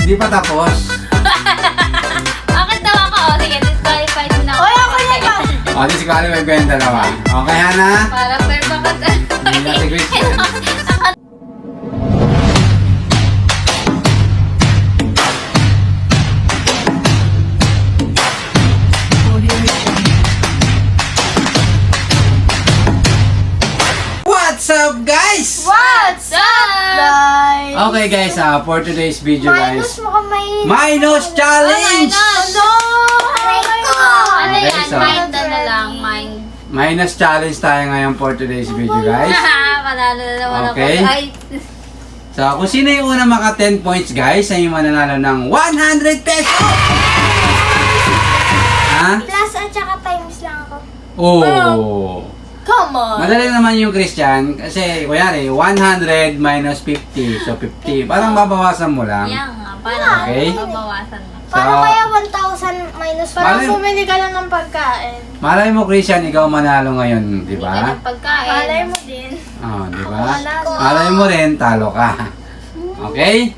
Hindi pa tapos. Bakit daw ako? Sige, disqualified na ako. Oy, ako na ba? O, disqualified ko yung dalawa. Okay, Hana? Para fair bakit? Hindi na si Christian. What's up, guys? What's up? Guys. Okay, guys, for today's video, Minus guys. mo kamay. Minus challenge! Ano? Aray ko. Ano Okay, yan? so- Mind na lang. Mind. Minus challenge tayo ngayon for today's video, guys. Panalo na naman Okay. ako. Ay, So, kung sino yung una maka 10 points, guys, ay yung mananalo ng 100 pesos! Ha? Plus at saka times lang ako. Oh! come on. Madali naman yung Christian kasi, kunyari, 100 minus 50. So, 50. Parang babawasan mo lang. Yan nga. Parang Okay. babawasan mo. Paano kaya 1,000 minus? Parang Malay- bumili ka lang ng pagkain. Malay mo, Christian, ikaw manalo ngayon, di Hindi ka ba? ng pagkain. Malay mo din. Oh, di ba? Manalo. Malay mo rin, talo ka. Okay?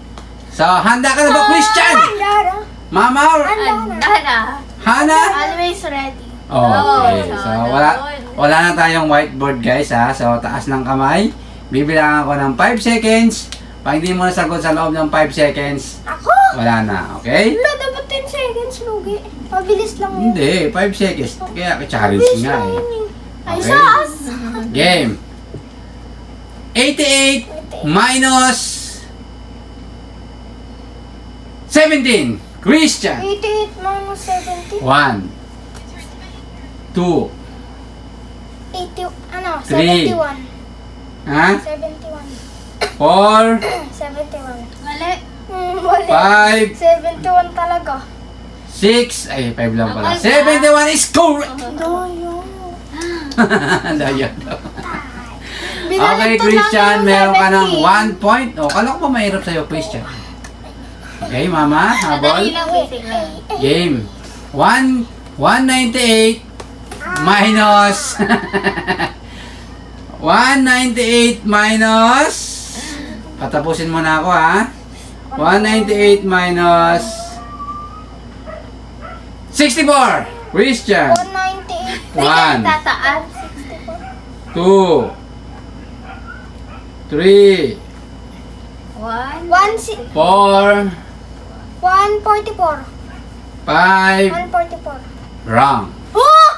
So, handa ka na ba, Christian? Handa. Mama? Handa na. Hana? Always ready. Okay. Oh, So, sana wala na tayong whiteboard, guys, ha? So, taas ng kamay. Bibilangan ko ng 5 seconds. Pag hindi mo nasagot sa loob ng 5 seconds, Ako? wala na. Okay? Wala, dapat 10 seconds, lugi. Mabilis lang yun. Hindi, 5 seconds. Kaya challenge Mabilis nga lang eh. yun Ay, Okay. saas! Game. 88 minus 17. Christian. 88 minus 70. 1, 2, 80, ano? Three. 71. ha? 71. 4, 71. Mali. Mali. 5, 71 talaga. 6, ay 5 lang pala. Okay. 71 is correct. Doyo. Dayan daw. Binalik Okay, to Christian, lang yung meron ka ng 70. 1 point. O, kala ko pa mahirap sa'yo, Christian. Okay, mama, habol. Madali lang, basic lang. Game. 198 minus 198 minus patapusin mo na ako, ha. 198 minus 64. Christian. 198. Hindi ka 1, tataas. 2, 3, 1. 4, 144. 5. 144. Wrong. Oh!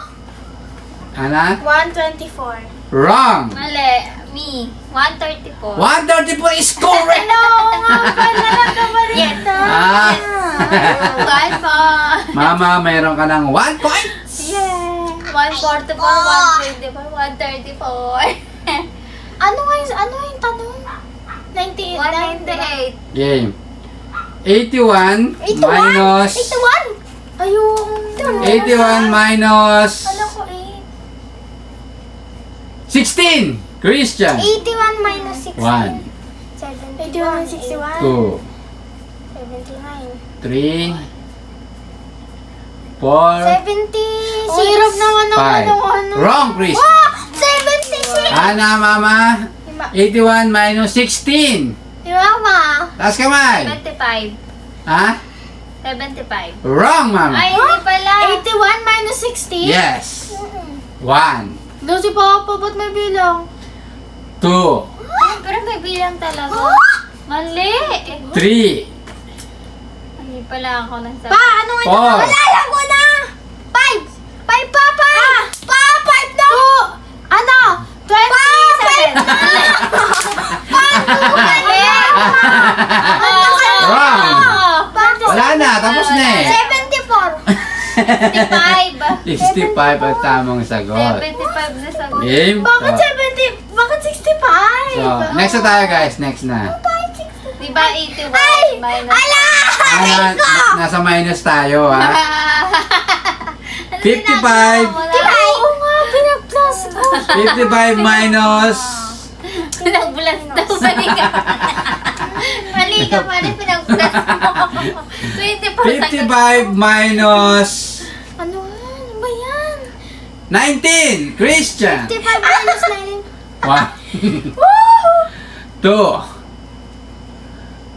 Ana? 124. Wrong. Mali. Me. 134. 134 is correct. Hello, nga pala nagkabalit na. Ah. Bye po. Mama, mayroon ka ng 1 point. Yeah. 144, 124, 134. Ano yung tanong? 98. 198. Game. 81 81? minus 81? Ayun. 81 minus Alam ko 16. Christian. 81 minus 16. 1, 81 minus 61. 2, 79. 3, 4, 70. Hirap naman ng 5. Wrong, Christian. Ah! 76! Ana, mama. 81 minus 16. Di ba, ma? Taas kamay. 75. Ha? 75. Wrong, mama. Ay, hindi pala. 81 minus 60? Yes. 1, Doon si Papa, ba't may bilang? 2, Ay, pero may bilang talaga. Mali. 3, Hindi pala ako nasa... Pa, ano nga Four. ito? Alala ko na! 5! 5 pa, pa! Pa, 5 na! 2! Ano? 27! Mali. Wrong. Wala na, tapos na eh. 74! 65. 65 ang tamang sagot. 75 na sagot. Game. Bakit So, 70? Bakit 65? so, next na tayo, guys. Next na. Di ba 81 minus... Ala! Nasa minus tayo, ha? 55. Oo nga, pinag-plus ko. 55 minus Pinagbulas daw. Mali ka. Mali ka pa rin pinagbulas mo. 24 55 minus Ano ba yan? 19. Christian. 55 minus 9. 1, Woo! 2,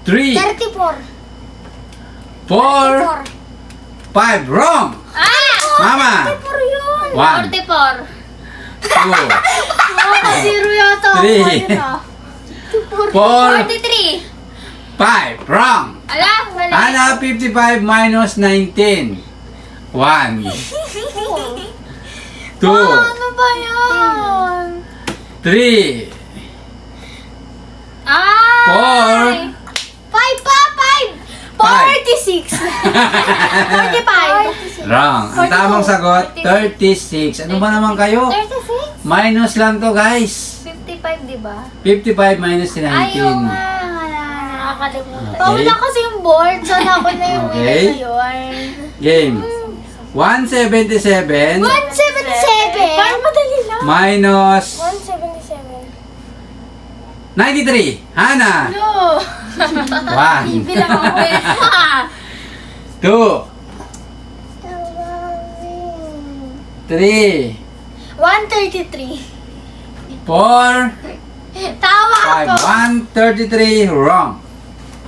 3, 34. 4, 5. Wrong! Ah! Mama! 1, 44. 2, Zero yata ako 3, ngayon ah. 4, 43. 5. Wrong! Ala, mali. Ana, 55 minus 19. 1, 2, Ano ba yan? 3, Ay! 5 pa, 5! 46! 45! Wrong. Ang tamang sagot, 36. Ano ba naman kayo? 36? Minus lang to, guys. 55, di ba? 55 minus 19. Ayaw nga. Nakakalimutan. Wala kasi yung board. Sana ako na yung Okay. winner na yun. Game. 177 177! Parang madali lang. minus 177. 93. Hana. No! 1, Bilang ako eh. 2, 3, 133. 4, Tawa 5. ako! 133. Wrong.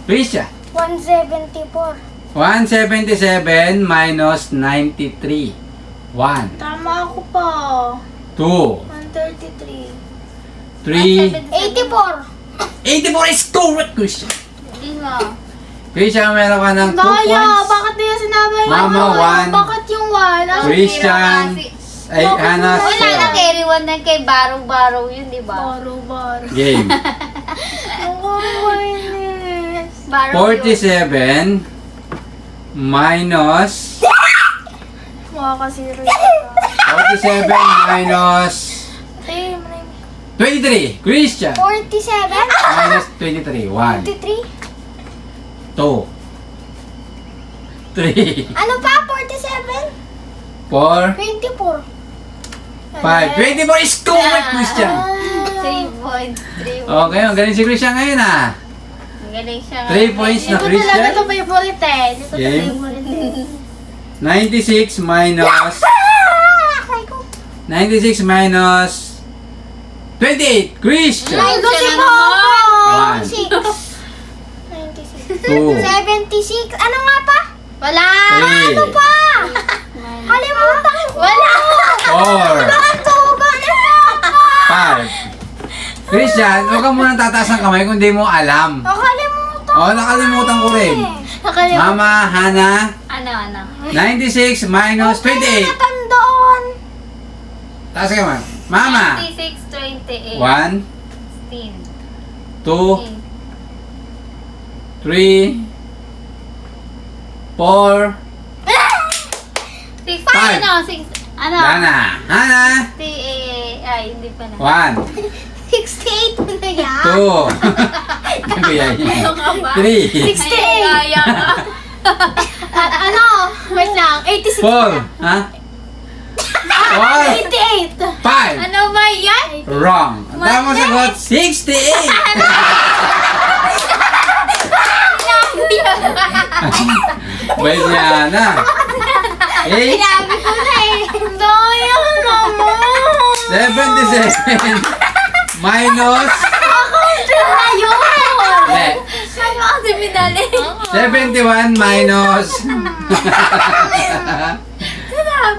Prisha. 174. 177 minus 93. 1, Tama ako pa. 2, 133. 3, 84. 84 is correct, Christian. Hindi nga. Christian, meron ka ng 2 Daya, points. bakit niya sinabi yung Mama, one. Bakit yung 1? Christian, ay, Hana, Wala na 0. carry 1 na kay Baro-Baro yun, di ba? Baro-baro. Game. Ang kainis. Baro yun. 47 minus Makakasiro 47 minus yun. 23. Christian. 47? Minus 23. 1, 23? 2, 3, Ano pa? 47? 4, 24. 5. 24 is correct, Christian. 3 points. 3 points. Okay, magaling si Christian ngayon ah. Ang galing siya. 3 points na Ito talaga Christian. ito favorite eh. Ito Game. favorite 96 minus 96 minus 28. Christian. Ay, Siya si na Papa! naman. 96. 2, 76. Ano nga pa? Wala! 3, Ano pa? Kalimutan ko! Wala! 4, Tugan ni Papa! 5. Christian, huwag ka muna tataas ng kamay kung di mo alam. Nakalimutan Oh, nakalimutan ko rin. Nakalimutan. Mama, Hana, Ano? 96 minus 28. Natandaan. Taas ka man. Mama, 26, 28. 1, 16. 2, 3, 4, 6, Five. ano? 6, ano? Hana, Hana, Ay, hindi pa na. 1, 68 mo na yan. 2, 3, 68. Kaya ka. Ano? Wait lang. 86 4, ha? 4, 88. 5. Ano ba yan? Wrong. Ang tamang sagot, 68. Bait niya, Hana. 8, Sinabi ko na eh. Daya naman. 77 minus Ayun. Hindi. Ano kasi pinali? 71 minus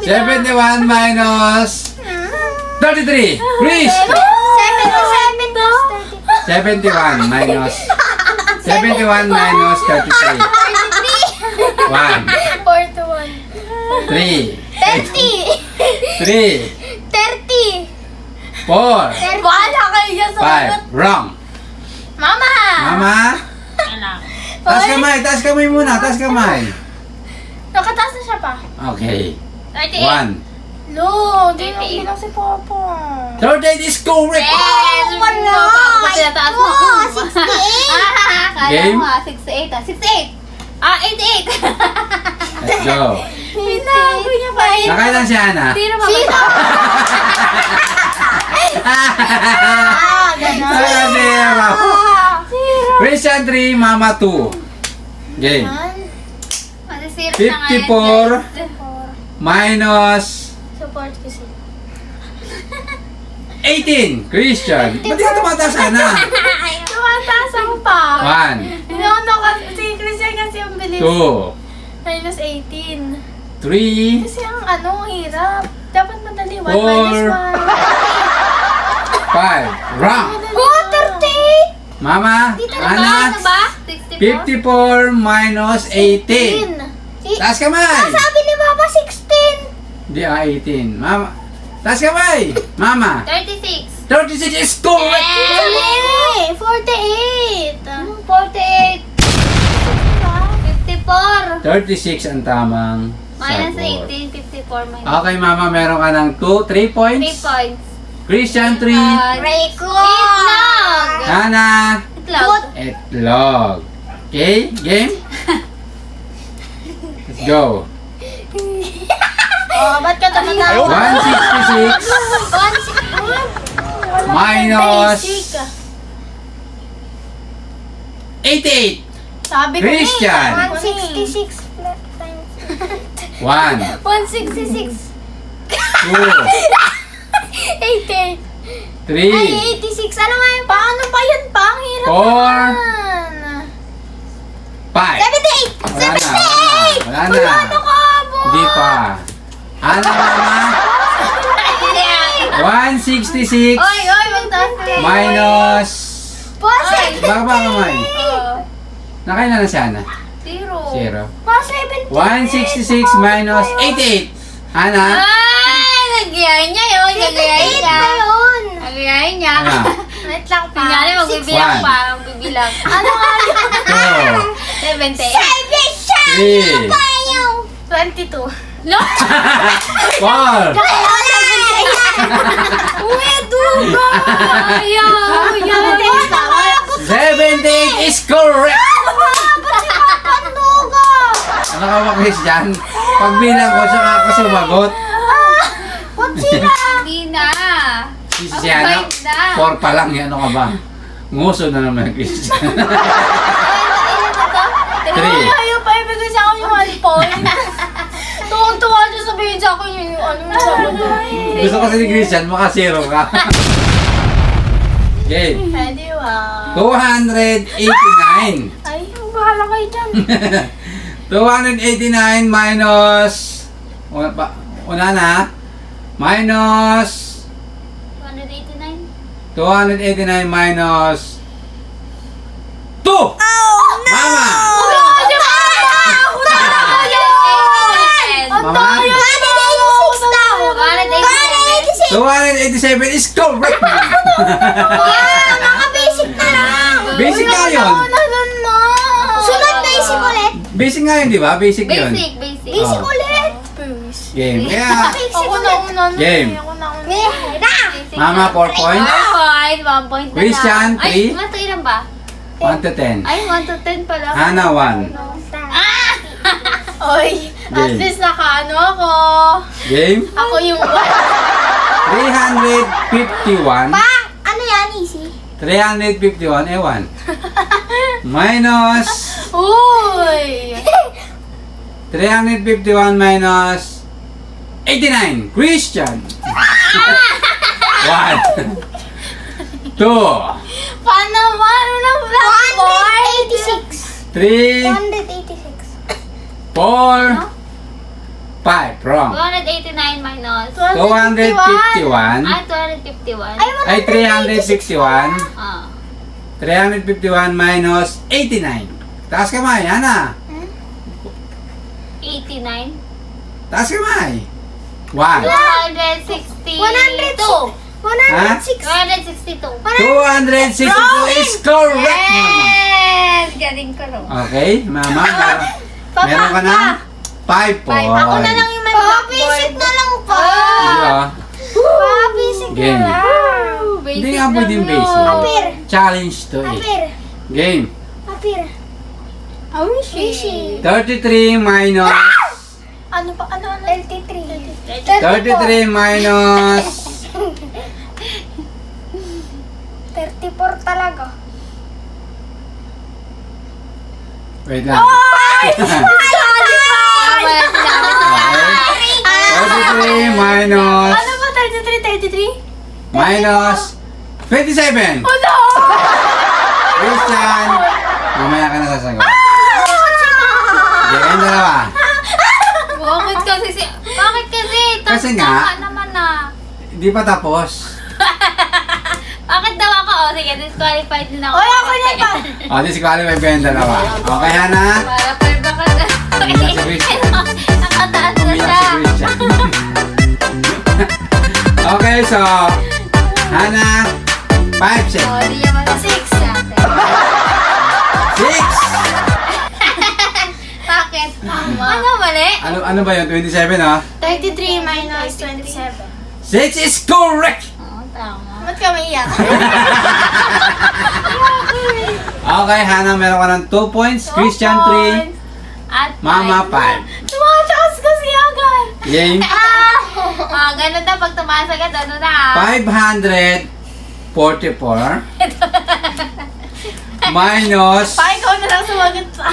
71 minus 33. Chris! 71 minus 71 minus 33. 1, 41. 3, 30. 3, 30. 4, Wala kayo dyan sa 5. Wrong. Mama! Mama, Ano? taas kamay muna, taas kamay. Nakataas na siya pa. Okay. 38. 1. No, di na 38. bilang si Papa. 38 is correct. Yes! wala. Ako tinataas mo. Oh, 68. Kala Game. mo 68 ah. 68! Ah, 88! Let's go. Binago niya pa. Nakailan si Hana? Sino ba? Sino? Ah, gano'n. Nakailan si Hana? Zero. Christian 3, Mama 2. Game. Masisira na nga yan, 54 guys. minus Support ko siya. 18. Christian. Ba't di ka tumataas, Hana? Tumataas ako pa. 1, Ano kasi, si Christian kasi ang bilis. 2, minus 18. 3, Kasi ang hirap. Dapat madali. 1 Four. minus 5. Wrong! 1. Oh, 38! Mama, Ana, Ano ba? 64? 54 minus 18. Taas kamay! Sabi ni Papa 16. Hindi 18. Mama, taas kamay! Mama, 36. 36 is correct! Mali! 48. 48. 54. 36 ang tamang Minus sagot. 18, 54 minus Okay, Mama, meron ka ng 3 3 points. points. Christian, 3. Itlog! Hana, Itlog. itlog. Okay, game? Let's go. Oh, ba't ka tumatawa? 166 minus Basic. 88. Sabi ko Christian. 166 times 1, 166. 2, 88. 3, Ay, 86. Ano nga yun? Paano pa yun pa? Ang hirap 4, 5. naman. 78! Wala na, wala na. Wala na ka, boy! Hindi pa. Ano, Mama? 166 Oy, magtaas na. minus... Positive! Baka kamay. Oh, Nakain na si Hana. 0. 0. Positive! 166 minus 88. Hana? Nagyayin niya yun. Nagyayin 78 niya. na yun! Nagyayin niya. Ano? Wait lang pa. Kunyari, magbibilang One. pa. Magbibilang. Ano nga yun? 2, 78. 3, Tayo! 22. No! 4, Uy, duga! Ayaw! Ayaw! 78 is correct! Panduga! Ano ka ba, Christian? Pagbilang ko, saka ako sumagot. Ba't sila? Hindi na. Si Hana, 4 pa lang. Ano ka ba? Nguso na naman, Christian. 3. Ayaw pa ibigay sa akin yung 1 point. Tuwang-tuwa siya sabihin sa akin yung sabi. Gusto kasi ni Christian, maka 0 ka. Okay. Pwede ba? 289. Ay, bahala kayo dyan. 289 minus... Una na. Minus... 189? 289 minus... 2! Mama! Mama? 287 is correct! Naka-basic na lang. Basic nga yun. Sunod basic ulit. Basic nga yun, di ba? Basic yun. Basic, basic. Basic Oh. ulit. Game. Kaya, Ako na una. Game. Ako na una. Basic. Mama, 4 points. 4 points, 1 point na Christian, lang. Ay, three. mata ilan ba? 1 to 10. Ay, 1 to 10 pala. Hana, 1. Oy, at Game. least nakaano ako. Game. Ako yung 351. ano yan, easy? 351, ewan. Minus... Uy! 351 minus 89. Christian. 1, 2, Paano ba? Ano na blackboard? 3, 186. 4, 5. Wrong. 289 minus. 251. Ay, 251. Ay, 361. Ah. 351 minus 89. Taas kamay, Hana. 89. Taas kamay. 1. 262. 162. 262. 262 is correct, Mama. Yes! Galing ko ro. Okay, Mama. Meron ka na 5 points. Ako na lang yung may blackboard. Basic na lang pa. Di ba? Basic na Game. lang. Hindi nga pwedeng basic. Apir. Challenge to eh. Apir. Game. Apir. Wishi. 33 minus... Ano pa? Ano? 33. 33 minus... 34 talaga. Wait lang. Tama na sinabi. 33 minus... Ano ba? 33? Minus 27. Oh no! Christian. Mamaya ka na sasagot. Okay, kayong dalawa. kasi? Kasi Tama nga- naman na. Hindi pa tapos. Bakit daw ako? O, sige, disqualified din ako. Oy, ako na ba? O, disqualify pa yung dalawa. Okay, Hana? Para pa ka na. Umiyak si Christian. Nakataas na Umiyak siya. si Christian. Okay, so, Hana, 5 O, seconds. di naman 6 natin. 6! Bakit? Ano, mali? Ano ba yun? 27, ha? 33 minus 27. 6 is correct! Oo, tama. Ba't ka maiyak? Okay, Hana, meron ka ng 2 points. Christian, 3. At Mama, 5. Tumataas kasi agad. Game, ganun na. Pag tumaas agad, ano na? 544 minus Pa, ikaw na lang sumagot sa...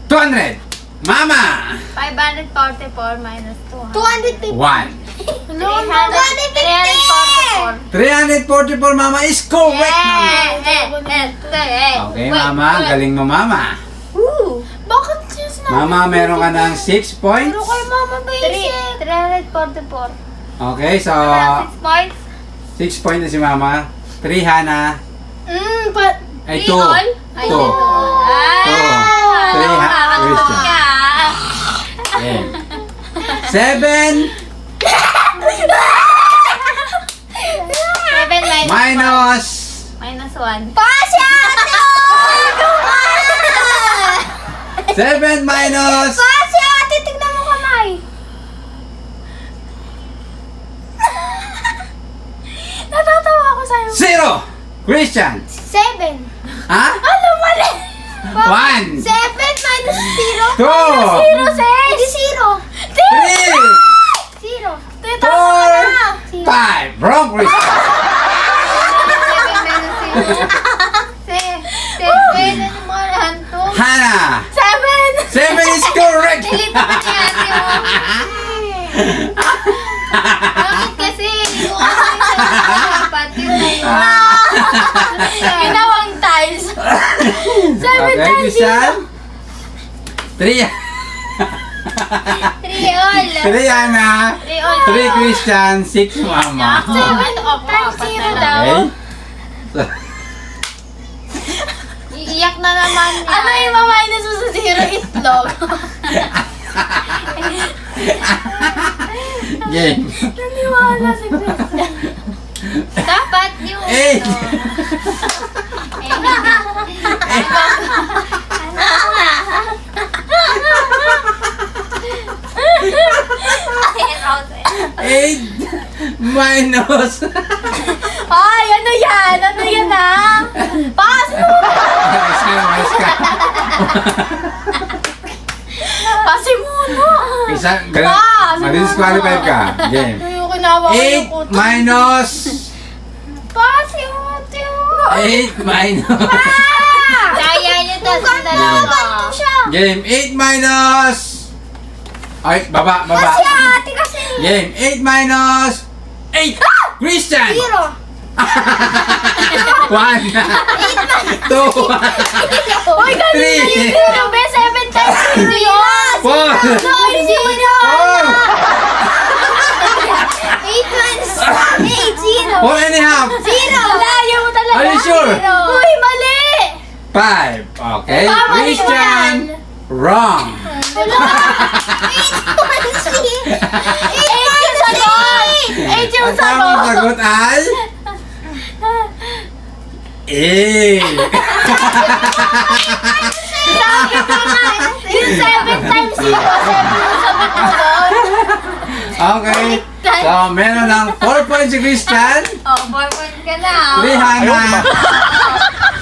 200. Mama! 544 minus 200. 250. 1. 344. 344, Mama, is correct, Mama. Okay, Mama. Galing mo, Mama. Ooh. Bakit siya sinabi? Mama, meron ka ng 6 points. Pero kay mama basic. 344. Okay, so 6 points. 6 points na si Mama. 3, Hana. Ay, 2. 2. Ay, Two. Three, Christian. Okay. 7 7 minus minus 1. Pasya! 7 minus Pasya! Titignan mo kamay. Natatawa ako sa'yo. 0. Christian. 7. Ha? Ano mali? 1. 7 minus 0. 2. 0, 6. Hindi 0. 3. 0. Tatawa ka na. 4. 5. Wrong, Christian. 7 ano mo lahat to? Hana. 7. 7 is correct. Delete mo na yan mo. Bakit kasi? Hindi ko kasi dapat yun na yun. Ginawang tiles. 7 Okay, times Christian. 3. 3 all. 3, Hana. 3 all. 3, Christian. 6, Mama. 7 times 0 daw. Okay. So, Iiyak na naman yan. Ano yung minus mo sa 0? Itlog. game. Naniwala si Christian. Dapat yung... 8. Eight minus. Ay, ano yan? Ano yan ah? Pass mo! Mas ka. Pasi muna. Isa, Pa, madisqualify ka. Game. Yung kinawa ko 8 yung kuto. minus. Pasi mo, tiyo. 8 minus. Kaya niyo to sa dalawa. Game 8 minus. Ay, baba. Kasi ate kasi. Game 8 minus 8. Christian. 0. 1. 2. Uy, ganun na yung 0. Be, 7 times 0 yun. 4. No, hindi mo na. 8 minus 8, 0. 4 and a half. 0. Layo mo talaga. Are you sure? Uy, mali. 5. Okay. Tama, mali mo Christian. yan. Wrong. 8 yung sagot. 8 yung Ang tamang sagot ay 8. Sabi ko nga, yung 7 times 0, 7 yung sagot mo doon. Okay. So, meron ng 4 points si Christian. Oh, 4 points ka na. 3 Hana.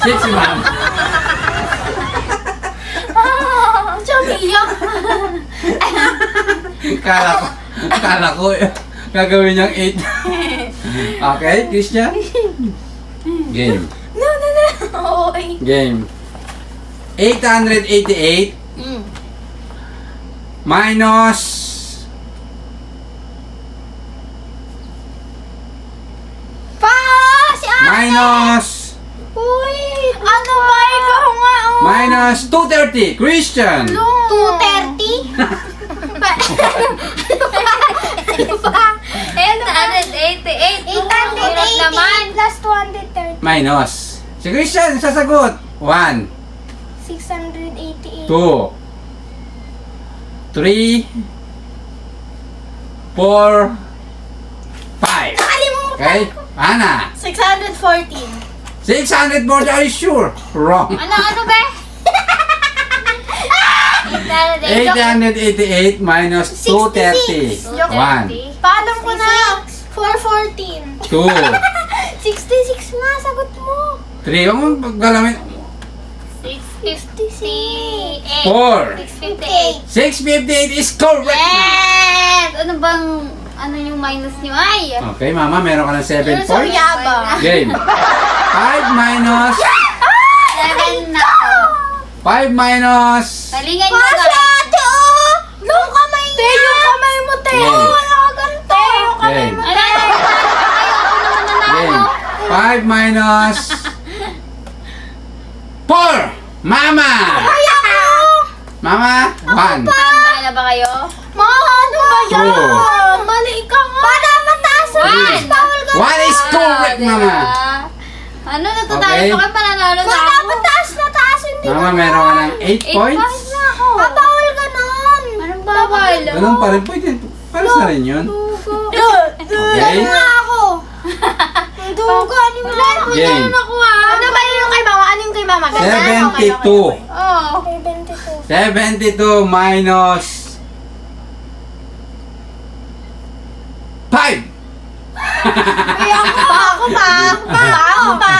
6 Ma'am. Siya umiiyak. Kala ko gagawin niyang 8. Okay, Christian. Game. No. Oy. Game. 888 minus Si Ate. minus Uy. Ano ba? Ikaw nga. Oh. minus 230. Christian. 230? Ano ba? 888. Hirap naman. 888 plus 230. Minus. Si Christian, sasagot. 1, 688. 2, 3, 4, 5. Nakalimutan. Okay? Hana. 614. 640, are you sure? Wrong. Ano ba? 888 minus 230. 66. 1, Paalam ko na. 414. 2, 66 nga, sagot mo. 3. Huwag mo paggalamit. 658. 4. 658 658. is correct. Yes! Ano bang, ano yung minus nyo? Ay! Okay, mama, meron ka ng 7 You're so points. yabang. Game. 5 minus 7 na ako. 5 minus Talingan nyo Kasi na. ate, oh! Yung kamay niya. Yung kamay mo, te. Yeah. Wala ka ganito. Yung kamay Game. mo. Ano? Ako naman nanalo. Game. 5 minus 4. Mama! Kaya ko. Mama, 1. Tanda na ba kayo? Ma, ano ba yan? Two. Mali ka nga. Para mataas ang One. bawal ka. 1 is correct, Diba? mama. Ano, natatalo Okay. pa kayo, pananalo na Wala, ako. mataas na taas. Hindi Mama, na. meron ka ng 8 8 points. points na ako. Bawal ka nun. Anong bawal? Ganun pa rin. Pwede. Paras na rin yun. Okay. Ano nga ako? Ang duga ni Mama. Game. Ako ah. Ano ba yung kay Mama? Ano yung kay Mama? Ganda? 72. Oh. 72. 72 minus 5. Kaya ako pa. Ako pa.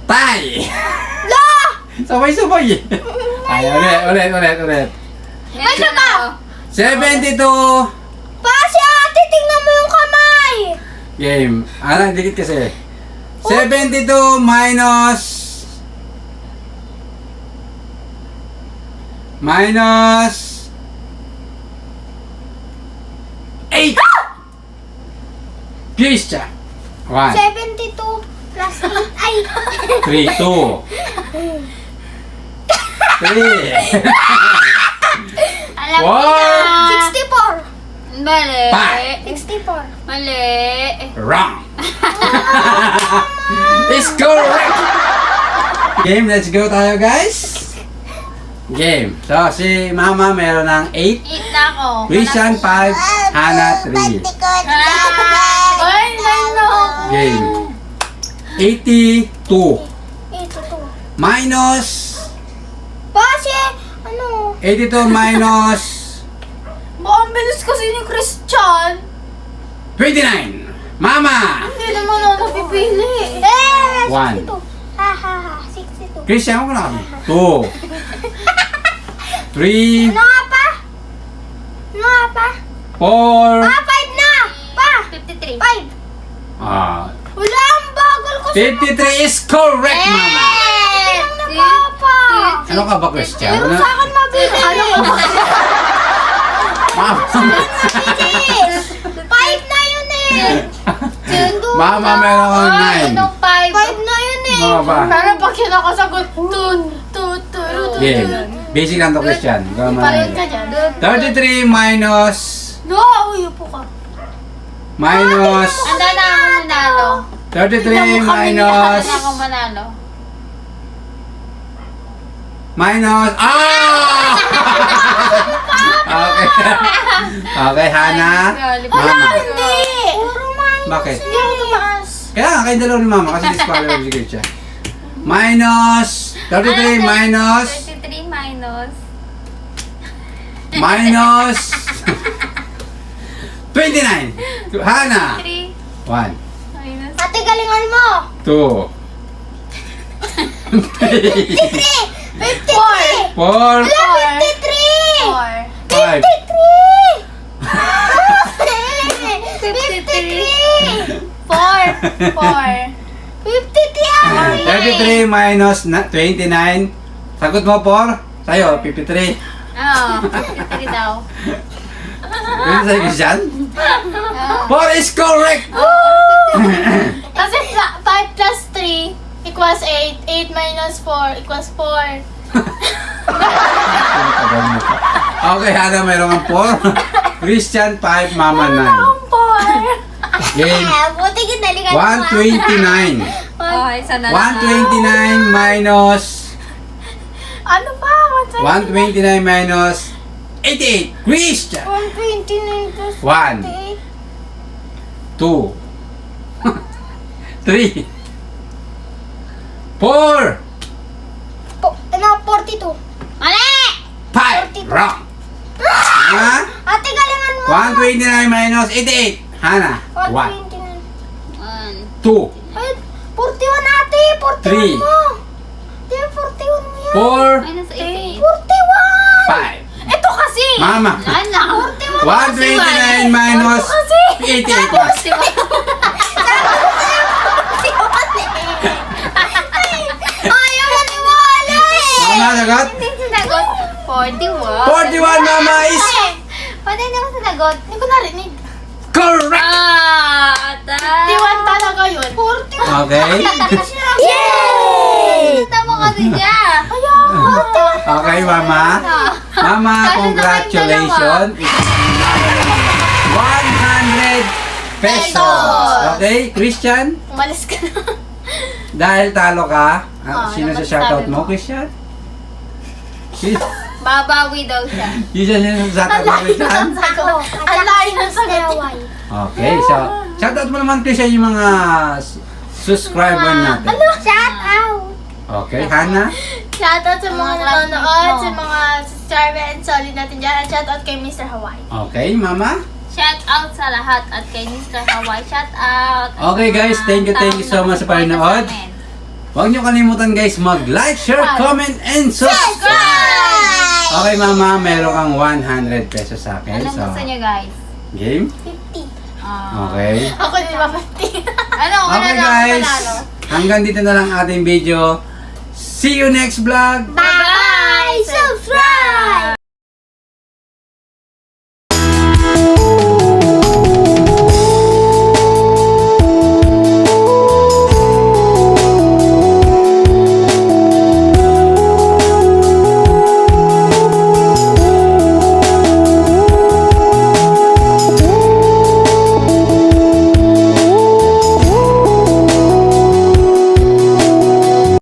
Tay! La! Sabay-sabay. Ay, ulit. Ano ba? 72. Pa, si ate, tingnan mo yung kamay. Game. Ano, dikit kasi. 72 minus 8. Christian. 1, 72 plus 8. Ay! 3, 2, 3, Alam ko Four. na. 64. Mali. Five. 64. Mali. wrong. It's correct. Game, let's go tayo guys. Game. So, si Mama meron ng 8. 8 na ako. Christian 5, Hana 3. Ay, nalo. Game. 82 82. minus Pa, si ano? 82 minus Baka ang bilis kasi ni Christian. 29. Mama! Hindi naman ako napipili. Eh! One. 62. Ha ha ha. 62. Christian, ako na kami. 2. 3. Ano nga pa? Ano nga pa? 4. Ah, 5 na! Pa! 53. 5! Ah, Wala, ang bagal ko 53 is correct, Mama. Lang na papa! Ano ka ba, Christian? Pero sa akin mabilis! Ano ka ba? Mama. Mabilis! 5 na yun eh! Mama, meron kang 9. Anong 5? 5 na yun eh! Mama ba? Pero pag kinakasagot, Game. Basic lang to, Christian. Ikaw naman. Parin ka dyan. 33 minus No, uyo po ka. Anda minus na ako manalo. 33 minus Anda na ako manalo. minus Okay. Okay, Hana. Mama. Hindi! Puro minus. Bakit? Hindi ako tumaas. Kaya nga, kayo dalawa ni Mama kasi disqualified si Christian. Minus 33 minus 33 minus. minus 29. Hana. 3 1, minus. Ate, galingan mo! 2, 53! 4, 53! 5, Wala, 53! 53! 4. 53! 33 minus 29. Sagot mo, 4. Sa'yo, 53. Oo, 53 daw. Pwede sa'yo, Christian? 4 is correct! Kasi 5 plus 3 equals 8. 8 minus 4 equals 4. Tagal mo pa. Okay, Hana, mayroon kang 4. Christian, 5. Mama, 9. Game. Buti ginalikan 129. Oh, isa na 129 minus... Ano pa? 129 minus 88. Christian. 129 plus 1, 2, 3, 4, 42. Mali! 5. Wrong. Ha? Ate, galingan mo. 129 minus 88. Hana. 1, 129. 2, Ay, 41 ate. 41 Three. mo. Ate, 41 mo yan. 4, Minus 88. 41! 5. Ito kasi. Mama. Ano? 129 minus 88. Ayaw maniwala eh. Mama, sagot? Hindi sinagot. 41. 41, Mama is Pwede hindi mo sinagot. Hindi ko narinig. correct. Ah! 41 talaga yun. 41. Okay. Yay! Tama kasi niya. Ayaw. Okay, Mama. Mama, congratulations. 100 pesos. Okay, Christian? Umalis ka na. Dahil talo ka, sino sa naman shoutout sabi mo, mo. Christian? Babawi daw siya. Sino sa shoutout mo, Christian? Ang layo ng sagot. Okay, so, shoutout mo naman, Christian, yung mga subscriber natin. Shout out. Okay, Hana? Shout out sa mga Mga nanonood, classmates sa mo. mga subscriber and solid natin dyan. At shout out kay Mr. Hawaii. Okay, Mama? Shout out sa lahat at kay Mr. Hawaii. Shout out. Okay, guys, thank you so much sa panonood. Huwag niyo kalimutan, guys, mag-like, share, comment, and subscribe! Okay, Mama, meron kang 100 pesos sa akin. Anong So, gusto niyo, guys? game? 50. Okay. Ako din ba 50? Ano? Okay, guys. Hanggang dito na lang ating video. See you next vlog. Bye!